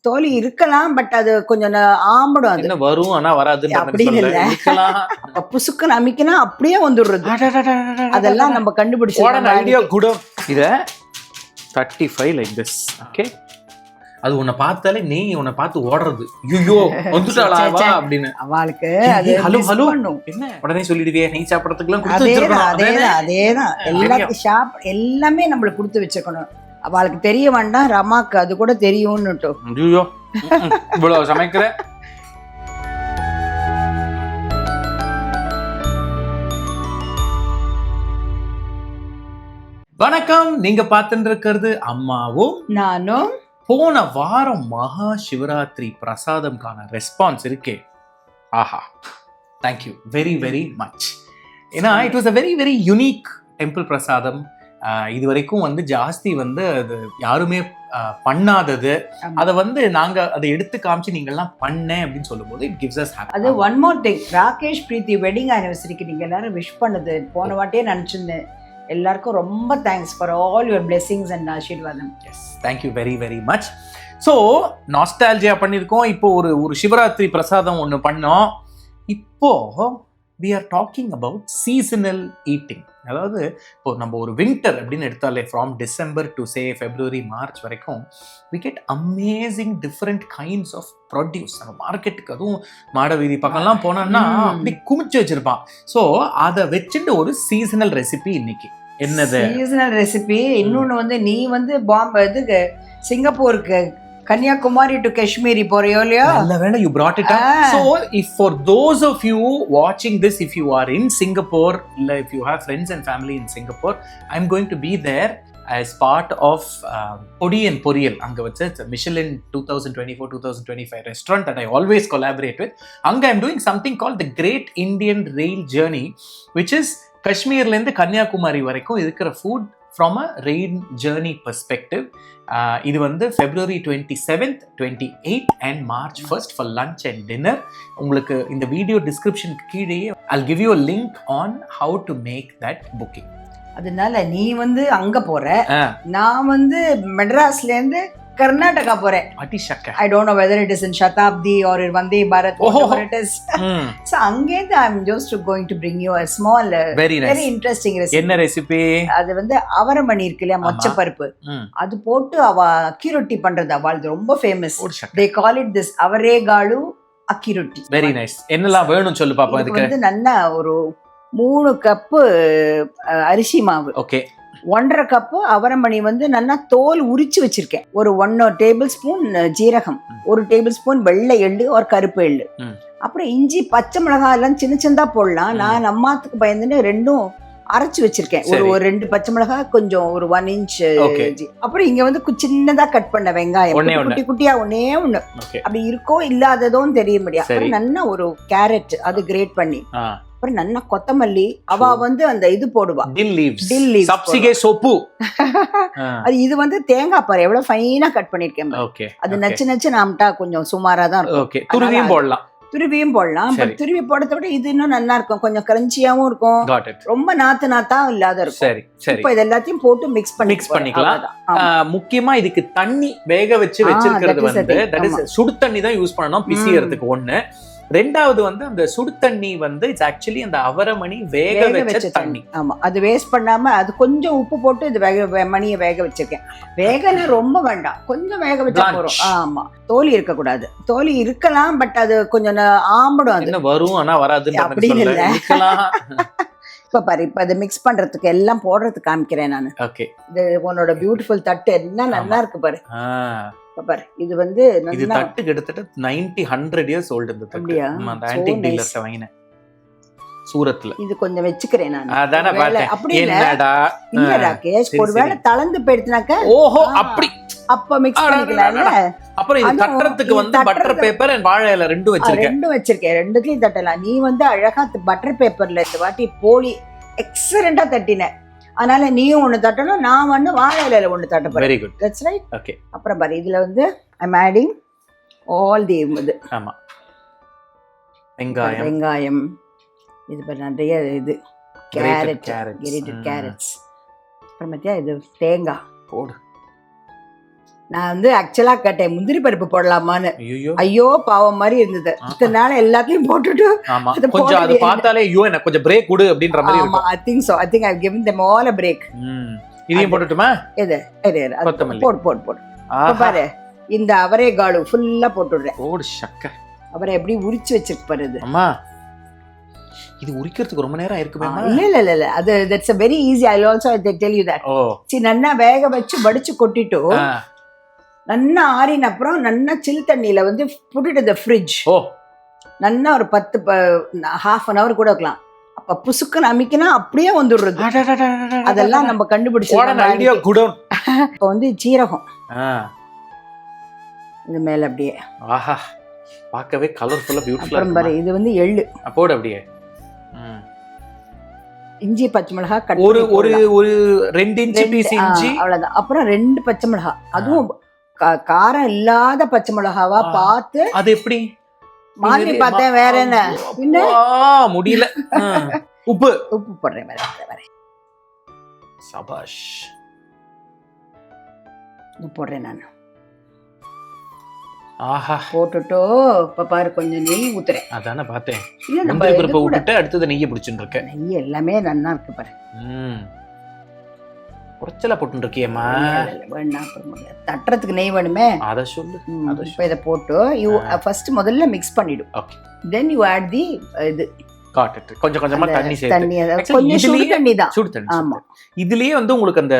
தோலி இருக்கலாம், பட் அது கொஞ்சம் ஆம்படும். அது என்ன வரும் ஆனா வராதுன்னு அப்படின்னு இல்ல. அப்ப புசுக்குன்னு அமைக்கினா அப்படியே வந்துடுறது. அதெல்லாம் நம்ம கண்டுபிடிச்சு ஐடியா கூட. இத 35 லைக் திஸ். ஓகே, அது உன்னை பார்த்தாலே நீ உன்னை பார்த்து ஓடுறது. ஐயோ வந்துட்டாளா அப்படின்னு அவளுக்கு. ஹலோ ஹலோ என்ன உடனே சொல்லிடுவே. நெய் சாப்பிடறதுக்குலாம் கொடுத்து வச்சிருக்கணும். அதேதான் எல்லாத்தையும் எல்லாமே நம்மளுக்கு கொடுத்து வச்சுக்கணும். அவளுக்கு தெரிய வேண்டாம், ரமாக்கு அது கூட தெரியும்னுட்டு. ஐயோ இவ்வளவு சமைக்கிற. வணக்கம், நீங்க பார்த்துட்டு இருக்கிறது அம்மாவும் நானும். போன வாரம் மகா சிவராத்திரி பிரசாதம்கான ரெஸ்பான்ஸ் இருக்கே, ஆஹா, தேங்க்யூ வெரி வெரி மச். ஏன்னா it was a very very unique temple பிரசாதம். இது வரைக்கும் வந்து ஜாஸ்தி வந்து அது யாருமே பண்ணாதது. அதை வந்து நாங்க அதை எடுத்து காமிச்சு நீங்கள்லாம் பண்ணேன் அப்படின்னு சொல்லும்போது இட் கிவ்ஸ் அஸ் ஹாப்பி. அது one more thing, Rakesh Preethi wedding ஆனிவர்சரிக்கு நீங்க எல்லாரும் விஷ் பண்ணது போன வாட்டியே நினைச்சிருந்தேன். எல்லாருக்கும் ரொம்ப thanks for all your blessings and ஆசீர்வாதம். Yes, thank you very very much. So nostalgia பண்ணியிருக்கோம். இப்போ ஒரு சிவராத்திரி பிரசாதம் ஒன்று பண்ணோம். இப்போ we are talking about seasonal eating. அதாவது இப்போ நம்ம ஒரு வின்டர் அப்படின்னு எடுத்தாலே from December to say February March வரைக்கும் we get amazing different kinds of produce. நம்ம மார்க்கெட்டுக்கு அதுவும் மாடவீதி பக்கம்லாம் போனோம்னா அப்படி குமிச்சு வச்சிருப்பான். ஸோ அதை வச்சுட்டு ஒரு சீசனல் ரெசிபி இன்னைக்கு. என்னது சீசனல் ரெசிபி? இன்னொன்று வந்து நீ வந்து பாம்பே இதுக்கு சிங்கப்பூருக்கு கன்னியாகுமரி டு காஷ்மீரி போறியோ இல்லையோ? நல்ல வேளை you brought it up. So if for those of you watching this, if you are in Singapore, if you have friends and family in Singapore, I'm going to be there as part of Podi and Poriyal. Anga vachcha it's a Michelin 2024-2025 restaurant that I always collaborate with. Anga I'm doing something called the Great Indian Rail Journey, which is Kashmirல இருந்து கன்னியாகுமரி வரைக்கும் இருக்கிற food from a rail journey perspective. இது வந்து February 27th, 28th and March 1st for lunch and dinner. உங்களுக்கு இந்த video டிஸ்கிரிப்ஷனுக்கு கீழே I'll give you a link on how to make that booking. அதனால நீ வந்து அங்க போற, நான் வந்து மெட்ராஸ்ல இருந்து கர்நாடகா போறேன். I don't know whether it is in Shatabdi or in Vande Bharat, whatever it is. So அங்கேருந்து I'm just going to bring you a small very interesting recipe. என்ன ரெசிபி? அது வந்து அவரமணி இருக்கு இல்லையா, மொச்ச பருப்பு, அது போட்டு அவ அக்கி ரொட்டி பண்றது. அவள் ரொம்ப famous. They call it this அவரேகாடு அக்கி ரொட்டி. Very nice. என்னெல்லாம் வேணும் சொல்லு பாப்போம். இதுக்கு வந்து நல்லா ஒரு 3 கப்பு அரிசி மாவு, ஓகே, 1.5 கப்பு அவரமணி வந்து நல்லா தோல் உரிச்சு வச்சிருக்கேன், ஒரு 1 டேபிள் ஸ்பூன் ஜீரகம், 1 டேபிள் ஸ்பூன் வெள்ளை எள்ளு ஒரு கருப்பு எள்ளு, அப்புறம் இஞ்சி பச்சை மிளகாய் எல்லாம் சின்ன சின்னதா போடலாம். நான் அம்மாத்துக்கு பயந்துன்னு ரெண்டும் அரைச்சு வச்சிருக்கேன். ஒரு 2 பச்சை மிளகாய், கொஞ்சம் ஒரு 1 இன்ச். அப்புறம் இங்க வந்து சின்னதா கட் பண்ண வெங்காயம், குட்டி குட்டியா ஒன்னே ஒண்ணு, அப்படி இருக்கோ இல்லாததும் தெரிய முடியாது. நல்லா ஒரு கேரட் அது கிரேட் பண்ணி, அப்புறம் நல்லா கொத்தமல்லி, அவ வந்து அந்த இது போடுவா, டில் லீவ்ஸ் சப்சிகே சோப்பு. அது இது வந்து தேங்காய் பாரு எவ்வளவு ஃபைனா கட் பண்ணிருக்கேன். அது நச்சு நாமட்டா கொஞ்சம் சுமாரா தான் இருக்கும். துருவியும் போடலாம், பட் துருவி போடுறத விட இது இன்னும் நல்லா இருக்கும், கொஞ்சம் கிரன்ச்சியாவும் இருக்கும், ரொம்ப நாத்தா இல்லாத இருக்கும். இப்ப இது எல்லாத்தையும் போட்டு மிக்ஸ் பண்ணிக்கலாம். முக்கியமா இதுக்கு தண்ணி வேக வச்சு வச்சிருக்கிறது வந்து சுடு தண்ணி தான் யூஸ் பண்ணணும் பிசியறதுக்கு. ஒண்ணு. ரெண்டாவது வந்து அந்த சுடு தண்ணி வந்து இட்ஸ் ஆக்சுவலி அந்த அவரமணி வேக வச்ச தண்ணி. ஆமா, அது வேஸ்ட் பண்ணாம அது கொஞ்சம் உப்பு போட்டு இது மணியை வேக வச்சிருக்கேன். வேகனா ரொம்ப வேண்டாம், கொஞ்சம் வேக வச்சா போறோம். ஆமா, தோலி இருக்க கூடாது. தோலி இருக்கலாம், பட் அது கொஞ்சம் ஆம்படும். அது வரும் ஆனா வராது அப்படின்னு இல்ல. இப்ப பாரு, இப்ப அதை மிக்ஸ் பண்றதுக்கு எல்லாம் போடுறதுக்கு காமிக்கிறேன் நான். இது உன்னோட பியூட்டிஃபுல் தட்டு என்ன நல்லா இருக்கு பாரு. பாரு, இது வந்து இது தட்டு கிட்டத்தட்ட 90-100 இயர்ஸ் ஓல்ட். இந்த தட்டு அந்த ஆன்டிக் டீலர்ஸ் வாங்கினேன் சூரத்ல. இது கொஞ்சம் வெச்சுக்கிறேன் நான். அதானே பார்த்தேன். அப்படி என்னடா இல்ல ராகேஷ், ஒருவேளை தளந்து போயிடுச்சுனாக்க ஓஹோ அப்படி அப்ப மிக்ஸ் பண்ணிக்கலாம்ல. அப்புறம் இது தட்டறதுக்கு வந்து பட்டர் பேப்பர் and வாழை இலை ரெண்டும் வச்சிருக்கேன். ரெண்டுத்தையும் தட்டலாம். நீ வந்து அழகா பட்டர் பேப்பர்ல இந்த வாட்டி போலி எக்ஸலென்ட்டா தட்டின. அதனால நீயும் ஒண்ணு தட்டணும், நான் வந்து வாழை இலையில ஒண்ணு தட்ட போறேன். Very good, that's right. Okay. அப்புறம் பாரு, இதுல வந்து ஐ அம் ஆடிங் ஆல் தி இது. ஆமா, வெங்காயம், இது பாரு நிறைய இது கேரட், கிரேட்டட் கேரட்ஸ், அப்புறம் மத்தியா இது தேங்காய் போடு. நான் வந்து ஆக்சுவலா கேட்டேன் முந்திரி பருப்பு போடலாமான்னு. ஐயோ ஐயோ பாவம் மாதிரி இருந்தது. இத்தனை நாள் எல்லாத்தையும் போட்டுட்டு ஆமா அது கொஞ்சம் அது போட்டது பார்த்தாலே ஐயோ எனக்கு கொஞ்சம் பிரேக் கொடு அப்படின்ற மாதிரி ஆமா இருக்கும். I think so. I think I given them all a break. இதையும் போட்டுட்டுமா? இது அது கொத்தமல்லி. போடு போடு போடு. இப்ப பாரு இந்த அவரைக்காடு ஃபுல்லா போட்டுடுறேன். ஓடு சக்க. அவரை எப்படி உரிச்சு வச்சிருக்கு பாரு இது. அம்மா இது உரிக்கிறதுக்கு ரொம்ப நேரம் இருக்குமே. இல்ல அது that's a very easy. I'll also tell you that. ஓ சரி நன்னா வேக வச்சு வடிச்சு கொட்டிட்டு நன்னா ஆறின அப்புறம் நன்னா சில் தண்ணியில வந்து புட்டுட்டு இந்த ஃப்ரிட்ஜ். ஓ நன்னா ஒரு 1/2 an hour கூட வைக்கலாம். அப்ப புசுக்குன்னு அமைக்கினா அப்படியே வந்துடுறது. அதெல்லாம் நம்ம கண்டுபிடிச்சோம். Idea good. இப்ப வந்து சீரகம் இது மேல அப்படியே. ஆஹா பார்க்கவே கலர்ஃபுல்லா பியூட்டிஃபுல்லா அப்புறம் பாரு இது வந்து எள்ளு போடு அப்படியே. இஞ்சி பச்சை மிளகாய் கட் ஒரு ஒரு ஒரு 2 இன்ச் பீஸ் இஞ்சி அவ்வளவுதான். அப்புறம் 2 பச்சை மிளகாய், அதுவும் காரம் இல்லாத பச்சை மிளகாவா பார்த்து. அது எப்படி மாதிரி பார்த்தேன் வேற என்ன பின்ன முடியல. உப்பு உப்பு போடுறேன் வேற சபாஷ். உப்பு போடுறேன் நான். ஆஹா போட்டுட்டோ இப்ப பாரு கொஞ்சம் நெய் ஊத்துறேன். அதானே பார்த்தேன். இல்ல நம்ம முந்திரி பருப்பை விட்டுட்டு அடுத்தது நெய்யை பிடிச்சுட்டு இருக்க. நெய் எல்லாமே நல்லா இருக்கு பாரு. உரைச்சலா போட்டு இருக்கியம்மா. வேணா தட்டுறதுக்கு நெய் வேணுமே. அத சொல்லு. இப்ப இதை போட்டு யூ ஃபர்ஸ்ட் முதல்ல மிக்ஸ் பண்ணிடு. தென் யூ ஆட் தி இது காட். கொஞ்சம் கொஞ்சமா தண்ணி சேர்த்து. கொஞ்சம் சுடு தண்ணி தான். சுடு தண்ணி. ஆமா. இதுலயே வந்து உங்களுக்கு அந்த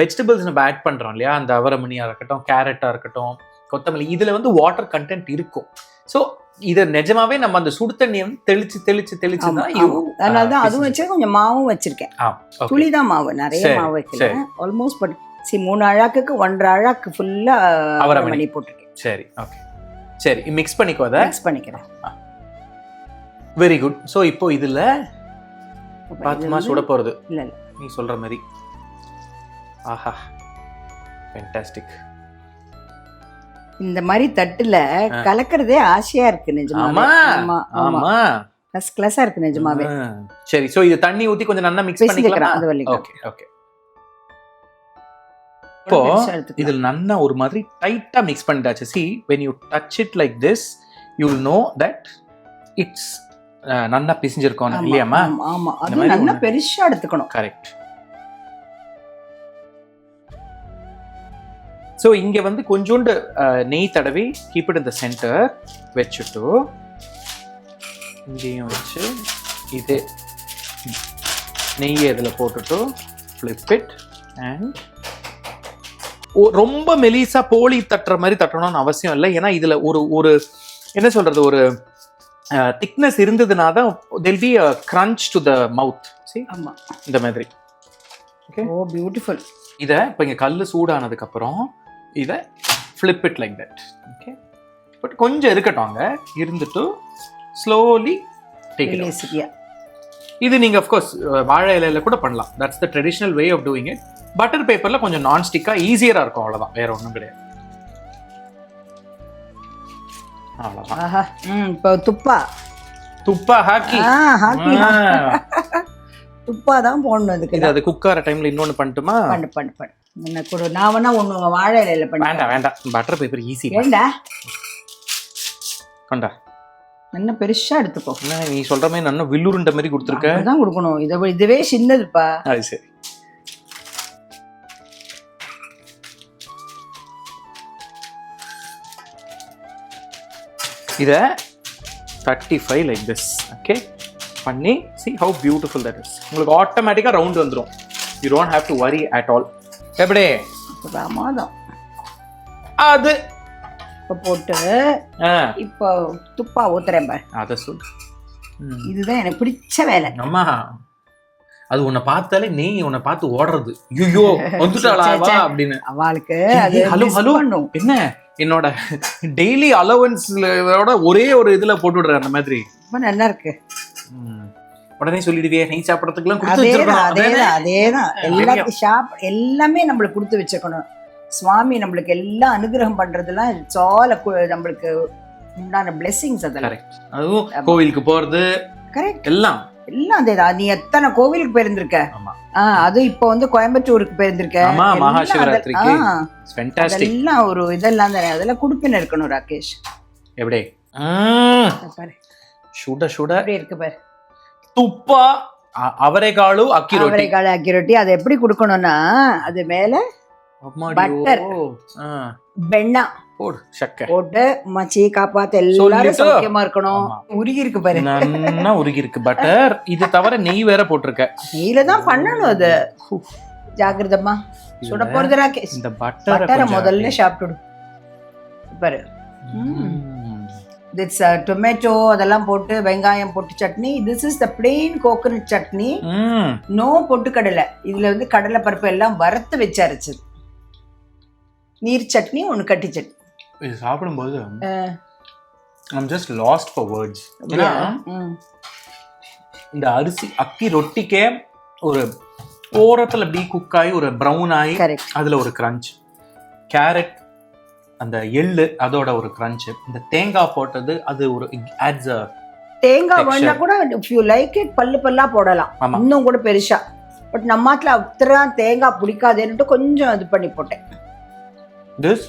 வெஜிடபிள்ஸ் நம்ம ஆட் பண்றோம் இல்லையா, அந்த அவரைமணியா இருக்கட்டும், கேரட்டா இருக்கட்டும், கொத்தமல்லி, இதுல வந்து வாட்டர் கண்டென்ட் இருக்கும். சோ இத நிஜமாவே நம்ம அந்த சுடு தண்ணியை தெளிச்சு தெளிச்சு தெளிச்சு தான். அதனாலதான் அதுவும் வச்சு கொஞ்சம் மாவும் வச்சிருக்கேன். துளிதான் மாவு, நிறைய மாவு வைக்கல. ஆல்மோஸ்ட் பட் 3 அழாக்குக்கு 1.5 அழாக்கு ஃபுல்லா அவரைமணி போட்டிருக்கேன். சரி ஓகே சரி மிக்ஸ் பண்ணிக்கோ. அதை மிக்ஸ் பண்ணிக்கிறேன். Very good. சோ இப்போ இதுல பாத்துமா சுட போறது. இல்ல நீ சொல்ற மாதிரி. ஆஹா ஃபேண்டாஸ்டிக். இந்த மாதிரி தட்டுல கலக்கிறதே ஆசையா இருக்கு நிஜமாவே. ஆமா ஆமா ஃபர்ஸ்ட் கிளாஸா இருக்கு நிஜமாவே. சரி சோ இது தண்ணி ஊத்தி கொஞ்சம் நல்லா மிக்ஸ் பண்ணிக்கலாம். Okay okay. இப்போ இதுல நல்லா ஒரு மாதிரி டைட்டா mix பண்ணிட்டாச்சு. see when you touch it like this you will know that it's நல்லா பிசிஞ்சிருக்கும் இல்லையாமா? ஆமா அது நல்லா பெருசா எடுத்துக்கணும். கரெக்ட். ஸோ இங்கே வந்து கொஞ்சோண்டு நெய் தடவி keep it in the centre வச்சுட்டு இங்கேயும் வச்சு இது நெய்யை இதில் போட்டுட்டு ஃப்ளிப் இட் அண்ட் ரொம்ப மெலிசா போலி தட்டுற மாதிரி தட்டணும்னு அவசியம் இல்லை. ஏன்னா இதில் ஒரு என்ன சொல்றது, ஒரு திக்னஸ் இருந்ததுனா தான் there'll be a crunch to the mouth. see ஆமா இந்த மாதிரி. ஓகே ஓ பியூட்டிஃபுல். இதை இப்போ இங்கே கல் சூடானதுக்கு அப்புறம் இதை flip it like that. Okay but கொஞ்சம் இருக்கட்டும் அங்கே இருந்துட்டு ஸ்லோலி டேக் இட். இது நீங்கள் அஃப்கோர்ஸ் வாழை இலையில கூட பண்ணலாம். That's the traditional way of doing it. Butter பேப்பரில் கொஞ்சம் நான்ஸ்டிக்காக ஈஸியராக இருக்கும், அவ்வளோதான், வேற ஒன்றும் கிடையாது. அவ்வளோதான். இப்போ துப்பா ஹாக்கி துப்பா தான் போடணும். அதுக்கு அது குக் ஆகிற டைமில் இன்னொன்று பண்ணட்டுமா? பண்ணு என்ன கூட நான் வேணா ஒன்று வாழை இலையில பண்ண. வேண்டாம் பட்டர் பேப்பர் ஈஸி. வேண்டா கொண்டா என்ன பெருசா எடுத்துக்கோ. நீ சொல்ற மாதிரி நான் வில்லுருண்ட மாதிரி கொடுத்துருக்க. தான் கொடுக்கணும். இதுவே சின்னதுப்பா. அது சரி. இத 35 லைக் திஸ். ஓகே பண்ணி see how beautiful that is. உங்களுக்கு ஆட்டோமேட்டிக்கா ரவுண்ட் வந்துரும். you don't have to worry at all. எப்படி பிரமாதம். அது போட்டு இப்போ துப்பா ஊத்துறேன் பாரு. அத சொல்லு. இதுதான் எனக்கு பிடிச்ச வேலை. அம்மா அது உன்னை பார்த்தாலே நீ உன்னை பார்த்து ஓடுறது, ஐயோ வந்துட்டாளா அப்படின்னு. அவளுக்கு ஹலோ ஹலோ என்ன என்னோட டெய்லி அலவன்ஸ்லோட ஒரே ஒரு இதுல போட்டு விடுற அந்த மாதிரி. ரொம்ப நல்லா இருக்கு. உடனே சொல்லிடுவியே நெய் சாப்பிடறதுக்குலாம் கொடுத்து வச்சிருக்கணும். அதேதான் எல்லாத்தையும் எல்லாமே நம்மளுக்கு கொடுத்து வச்சிருக்கணும். சுவாமி நம்மளுக்கு எல்லாம் அனுகிரகம் பண்றதுலாம் இட்ஸ் ஆல் நம்மளுக்கு உண்டான பிளெஸிங்ஸ். அதெல்லாம் அதுவும் கோவிலுக்கு போறது கரெக்ட் எல்லாம் எல்லாம் அதே தான். நீ எத்தனை கோவிலுக்கு போயிருந்திருக்க? ஆமா. அது இப்போ வந்து கோயம்புத்தூருக்கு போயிருந்திருக்க. ஆமா, மகாசிவராத்திரிக்கு. ஃபேண்டாஸ்டிக். எல்லாம் ஒரு இதெல்லாம் தானே, அதெல்லாம் குடுப்பின இருக்கணும் ராகேஷ். எப்படி பாரு, சுட சுட அப்படியே இருக்கு பாரு. துப்பா அவரைக்காಳು அக்கி ரொட்டி. அவரைக்காಳು அக்கி ரொட்டி. அதை எப்படி கொடுக்கணும்னா, அது மேல பட்டர், வெண்ணா போடு, சக்கரை போட்டு மச்சி காப்பாத்து, எல்லாரும் சௌக்கியமா இருக்கணும். உருகி இருக்கு பாரு, நல்லா உருகி இருக்கு பட்டர். இது தவிர நெய் வேற போட்டிருக்க. நெய்ல தான் பண்ணணும் அது. ஜாகிரதமா சுட போறது ராகேஷ். இந்த பட்டரை முதல்ல சாப்பிட்டுடு பாரு. This tomato அதெல்லாம் போட்டு வெங்காயம் போட்டு சட்னி. This is the plain coconut chutney. No பொட்டுக்கடலை. இதுல வந்து கடலை பருப்பு எல்லாம் வறுத்து வச்சு அரைச்சது. நீர் சட்னி, ஒன்று கட்டி சட்னி. இது சாப்பிடும்போது I'm just lost for words. ஏன்னா இந்த அரிசி அக்கி ரொட்டிக்கே ஒரு ஓரத்துல அப்படி குக் ஆகி ஒரு ப்ரௌன் ஆகி அதுல ஒரு கிரன்ச், கேரட் அந்த எள்ளு அதோட ஒரு கிரன்ச், இந்த தேங்காய் போட்டது அது ஒரு adds a தேங்காய் வேணா கூட if you like it பல்லு பல்லா போடலாம், இன்னும் கூட பெருசா. பட் நம்மாத்துல அத்தனை தேங்காய் பிடிக்காதுன்னுட்டு கொஞ்சம் இது பண்ணி போட்டேன். This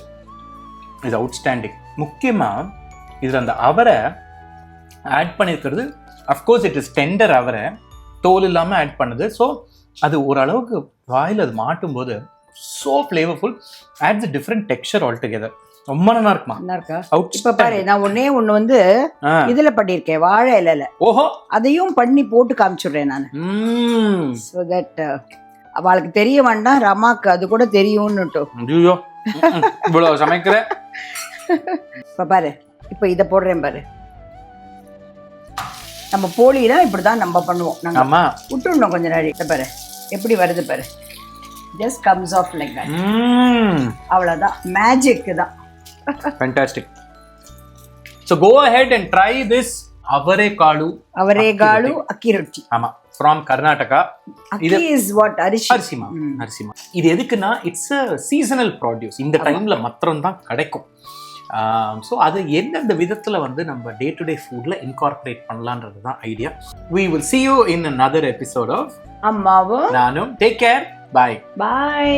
is outstanding. முக்கியமா இதுல அந்த அவரை ஆட் பண்ணிருக்கிறது, அஃப்கோர்ஸ் இட் இஸ் டெண்டர் அவரை, தோல் இல்லாம ஆட் பண்ணுது. ஸோ அது ஓரளவுக்கு வாயில் அது மாட்டும் போது so flavorful, adds a different texture altogether. ரொம்ப நல்லா இருக்குமா? நல்லா இருக்கா? இப்ப பாரு, நான் ஒண்ணு வந்து இதுல பண்ணிருக்கேன், வாழை இலையில. ஓஹோ, அதையும் பண்ணி போட்டு காமிச்சுடுறேன் நான். so that அவளுக்கு தெரிய வேண்டாம், ரமாக்கு அது கூட தெரியும்னுட்டு. ஐயோ, இவ்வளவு சமைக்கிற. இப்ப பாரு, இப்ப இத போடுறேன் பாரு. நம்ம போலினா இப்படிதான் நம்ம பண்ணுவோம். நாங்க விட்டுடணும் கொஞ்ச நாள். பாரு எப்படி வருது பாரு. Just comes off like that. அவ்வளவுதான், மேஜிக் தான். Fantastic. So go ahead and try this அவரைக்காಳು அக்கி ரொட்டி. ஆமா, from Karnataka. Akki is what? அரிசிமா. இது எதுக்குன்னா இட்ஸ் a seasonal produce. இந்த டைம்ல மாத்திரம் தான் கிடைக்கும். ஸோ அது எந்தெந்த விதத்துல வந்து நம்ம டே டு டே ஃபுட்ல இன்கார்பரேட் பண்ணலான்றது தான் idea. We will see you in another episode of அம்மாவும் நானும். Take care. Bye. Bye.